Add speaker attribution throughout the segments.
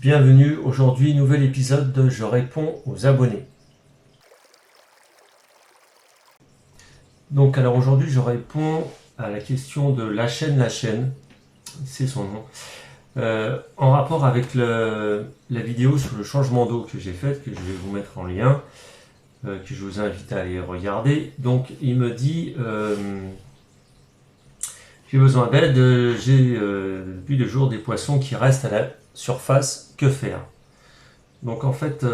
Speaker 1: Bienvenue, aujourd'hui nouvel épisode de Je réponds aux abonnés. Donc alors aujourd'hui je réponds à la question de la chaîne, c'est son nom, en rapport avec la vidéo sur le changement d'eau que j'ai faite, que je vais vous mettre en lien, que je vous invite à aller regarder. Donc il me dit j'ai besoin d'aide, j'ai depuis 2 jours des poissons qui restent à la surface, que faire? Donc en fait,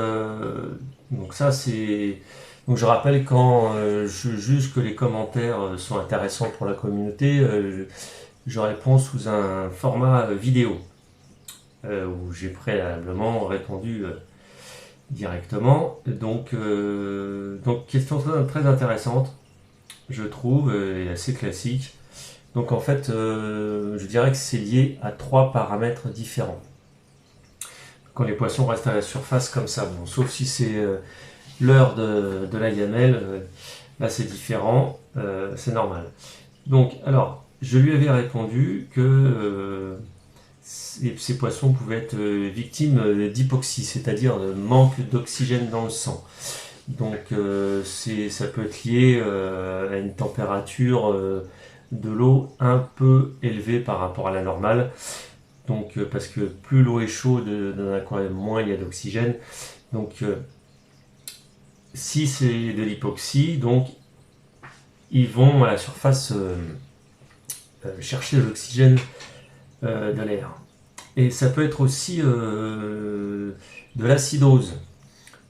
Speaker 1: donc ça c'est... Donc je rappelle quand je juge que les commentaires sont intéressants pour la communauté, je réponds sous un format vidéo, où j'ai préalablement répondu directement. Donc question très intéressante, je trouve, et assez classique. Donc en fait, je dirais que c'est lié à 3 paramètres différents. Quand les poissons restent à la surface comme ça, bon, sauf si c'est l'heure de la gamelle, là c'est différent, c'est normal. Donc, alors, je lui avais répondu que ces poissons pouvaient être victimes d'hypoxie, c'est-à-dire de manque d'oxygène dans le sang. Donc, ça peut être lié à une température de l'eau un peu élevée par rapport à la normale. Donc, parce que plus l'eau est chaude dans un aquarium, moins il y a d'oxygène. Donc, si c'est de l'hypoxie, donc ils vont à la surface chercher de l'oxygène de l'air. Et ça peut être aussi de l'acidose.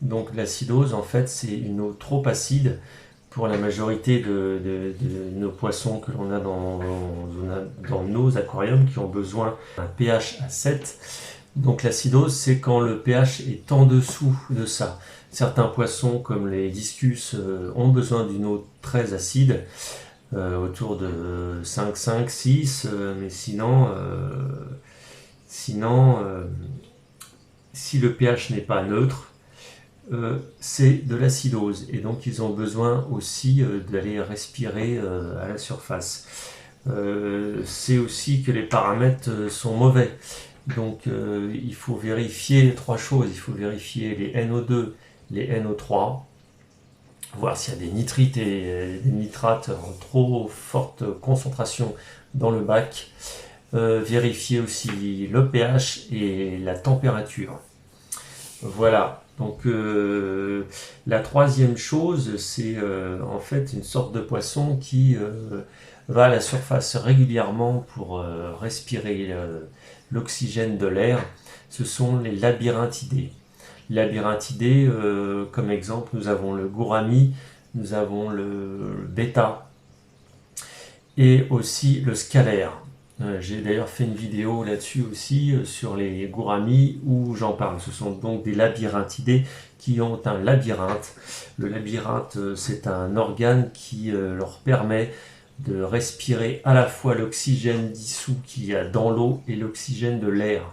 Speaker 1: Donc l'acidose, en fait, c'est une eau trop acide pour la majorité de nos poissons que l'on a dans nos aquariums qui ont besoin d'un pH à 7. Donc l'acidose, c'est quand le pH est en dessous de ça. Certains poissons, comme les discus, ont besoin d'une eau très acide, autour de 5, 6, mais sinon, si le pH n'est pas neutre, c'est de l'acidose. Et donc ils ont besoin aussi d'aller respirer à la surface. C'est aussi que les paramètres sont mauvais. Donc il faut vérifier les 3 choses. Il faut vérifier les NO2, les NO3, voir s'il y a des nitrites et des nitrates en trop forte concentration dans le bac. Vérifier aussi le pH et la température. Voilà. Donc la 3e chose, c'est en fait une sorte de poisson qui va à la surface régulièrement pour respirer l'oxygène de l'air. Ce sont les labyrinthidés. Labyrinthidés, comme exemple, nous avons le gourami, nous avons le bêta et aussi le scalaire. J'ai d'ailleurs fait une vidéo là-dessus aussi sur les gouramis où j'en parle. Ce sont donc des labyrinthidés qui ont un labyrinthe. Le labyrinthe, c'est un organe qui leur permet de respirer à la fois l'oxygène dissous qu'il y a dans l'eau et l'oxygène de l'air.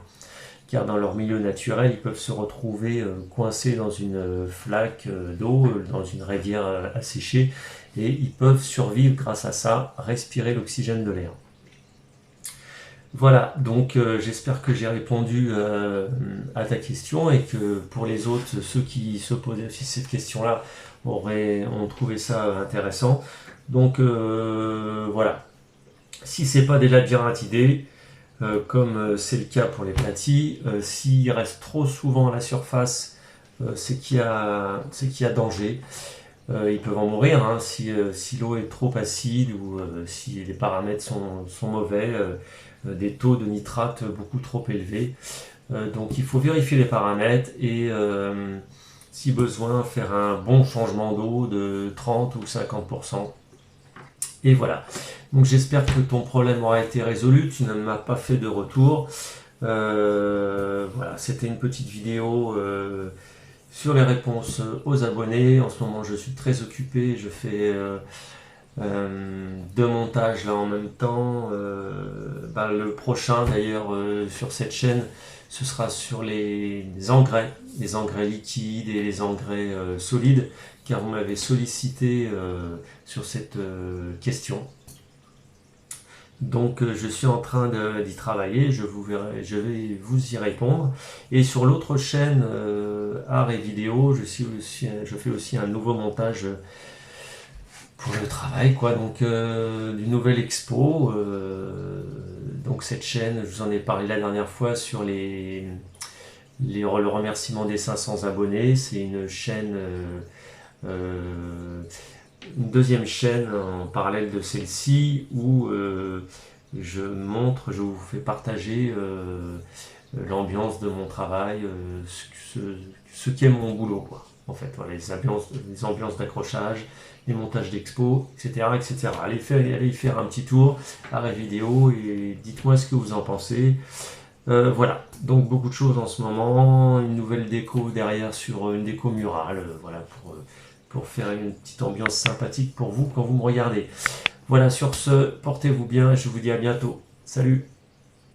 Speaker 1: Car dans leur milieu naturel, ils peuvent se retrouver coincés dans une flaque d'eau, dans une rivière asséchée, et ils peuvent survivre grâce à ça, respirer l'oxygène de l'air. Voilà, donc j'espère que j'ai répondu à ta question et que pour les autres, ceux qui se posaient aussi cette question-là, ont trouvé ça intéressant. Donc voilà, si c'est pas des labyrinthidés, comme c'est le cas pour les platies, s'ils restent trop souvent à la surface, c'est qu'il y a danger. Ils peuvent en mourir hein, si l'eau est trop acide ou si les paramètres sont mauvais, des taux de nitrate beaucoup trop élevés. Donc il faut vérifier les paramètres et si besoin faire un bon changement d'eau de 30 ou 50%. Et voilà. Donc j'espère que ton problème aura été résolu. Tu ne m'as pas fait de retour. Voilà, c'était une petite vidéo sur les réponses aux abonnés. En ce moment, je suis très occupé. Je fais 2 montages là en même temps. Le prochain, d'ailleurs, sur cette chaîne, ce sera sur les engrais liquides et les engrais solides, car vous m'avez sollicité sur cette question. Donc je suis en train d'y travailler, je vais vous y répondre. Et sur l'autre chaîne art et vidéo, je fais aussi un nouveau montage pour le travail, quoi. Donc d'une nouvelle expo. Donc cette chaîne, je vous en ai parlé la dernière fois sur le remerciement des 500 abonnés. C'est une chaîne, une deuxième chaîne en parallèle de celle-ci où je vous fais partager l'ambiance de mon travail, ce qui est mon boulot, quoi. En fait, voilà, les ambiances d'accrochage, les montages d'expo, etc., etc. Allez y faire un petit tour, arrêt vidéo, et dites-moi ce que vous en pensez. Voilà, donc beaucoup de choses en ce moment, une nouvelle déco derrière sur une déco murale, voilà, pour faire une petite ambiance sympathique pour vous quand vous me regardez. Voilà, sur ce, portez-vous bien et je vous dis à bientôt. Salut!